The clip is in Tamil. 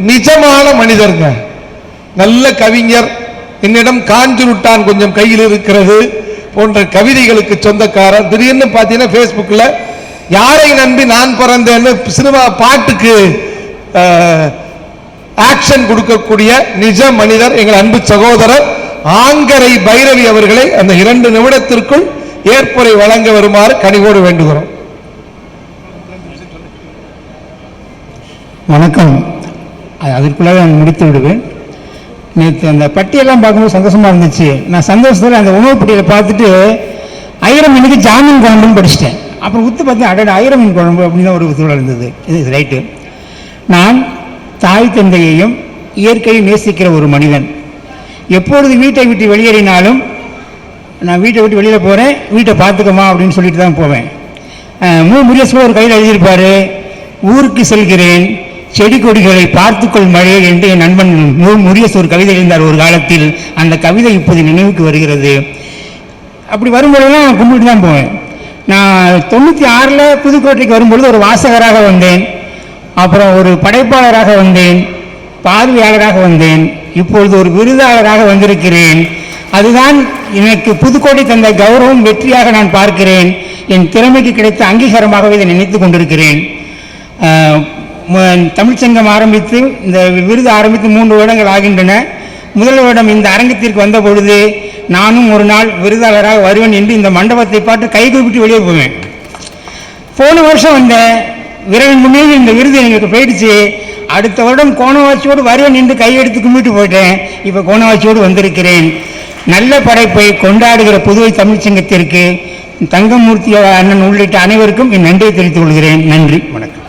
நிஜமான மனிதர்ங்க, நல்ல கவிஞர். என்னிடம் காஞ்சுருட்டான் கொஞ்சம் கையில் இருக்கிறது போன்ற கவிதைகளுக்கு சொந்தக்காரர். திடீர்னு பார்த்தீங்கன்னா ஃபேஸ்புக்கில் யாரை நம்பி நான் பிறந்தேன்னு சினிமா பாட்டுக்கு ஆக்ஷன் கொடுக்கக்கூடிய நிஜ மனிதர் எங்கள் அன்பு சகோதரர் ஆங்கரை பைரவி அவர்களை அந்த 2 நிமிடத்திற்குள் ஏற்புரை வழங்க வருமாறு கனிவோடு வேண்டுகிறோம். வணக்கம். அதற்குள்ளாக நான் முடித்து விடுவேன். நேற்று அந்த பட்டியெல்லாம் பார்க்கும்போது சந்தோஷமாக இருந்துச்சு. நான் சந்தோஷத்தில் அந்த உணவு பட்டியலை பார்த்துட்டு ஐயரம் மீனுக்கு ஜாமீன் குழம்புன்னு படிச்சிட்டேன். அப்புறம் உத்து பார்த்தேன், அடட ஐயரம் மீன் குழம்பு அப்படின்னு ஒரு சூழல் இருந்தது. இது ரைட்டு. நான் தாய் தந்தையையும் இயற்கையை நேசிக்கிற ஒரு மனிதன். எப்பொழுது வீட்டை விட்டு வெளியேறினாலும் நான் வீட்டை விட்டு வெளியில் போகிறேன், வீட்டை பார்த்துக்கமா அப்படின்னு சொல்லிட்டு தான் போவேன். முரியஸ்வரர் ஒரு கையில் எழுதியிருப்பார், ஊருக்கு செல்கிறேன் செடி கொடிகளை பார்த்துக்கொள் மழை என்று என் நண்பன் முரியஸ்வரர் கவிதை எழுந்தார் ஒரு காலத்தில். அந்த கவிதை இப்போது நினைவுக்கு வருகிறது. அப்படி வரும்பொழுதுலாம் நான் கும்பிட்டு தான் போவேன். நான் 96 புதுக்கோட்டைக்கு வரும்பொழுது ஒரு வாசகராக வந்தேன், அப்புறம் ஒரு படைப்பாளராக வந்தேன், பார்வையாளராக வந்தேன், இப்பொழுது ஒரு விருதாளராக வந்திருக்கிறேன். அதுதான் எனக்கு புதுக்கோட்டை தந்த கௌரவம், வெற்றியாக நான் பார்க்கிறேன். என் திறமைக்கு கிடைத்த அங்கீகாரமாகவே இதை நினைத்து கொண்டிருக்கிறேன். தமிழ்ச்சங்கம் ஆரம்பித்து இந்த விருது ஆரம்பித்து 3 வருடங்கள் ஆகின்றன. முதல் வருடம் இந்த அரங்கத்திற்கு வந்த பொழுது நானும் ஒரு நாள் விருதாளராக வருவேன் என்று இந்த மண்டபத்தை பார்த்து கை கூப்பிட்டு வெளியே போவேன். போன வருஷம் வந்த விரைவின் முன்னே இந்த விருது எங்களுக்கு போயிடுச்சு. அடுத்த வருடம் கோணவாட்சியோடு வருவேன் என்று கையெடுத்து கும்பிட்டு போயிட்டேன். இப்போ கோணவாட்சியோடு வந்திருக்கிறேன். நல்ல படைப்பை கொண்டாடுகிற புதுவை தமிழ்ச்சங்கத்திற்கு தங்கமூர்த்தி அண்ணன் உள்ளிட்ட அனைவருக்கும் என் நன்றியை தெரிவித்துக் கொள்கிறேன். நன்றி, வணக்கம்.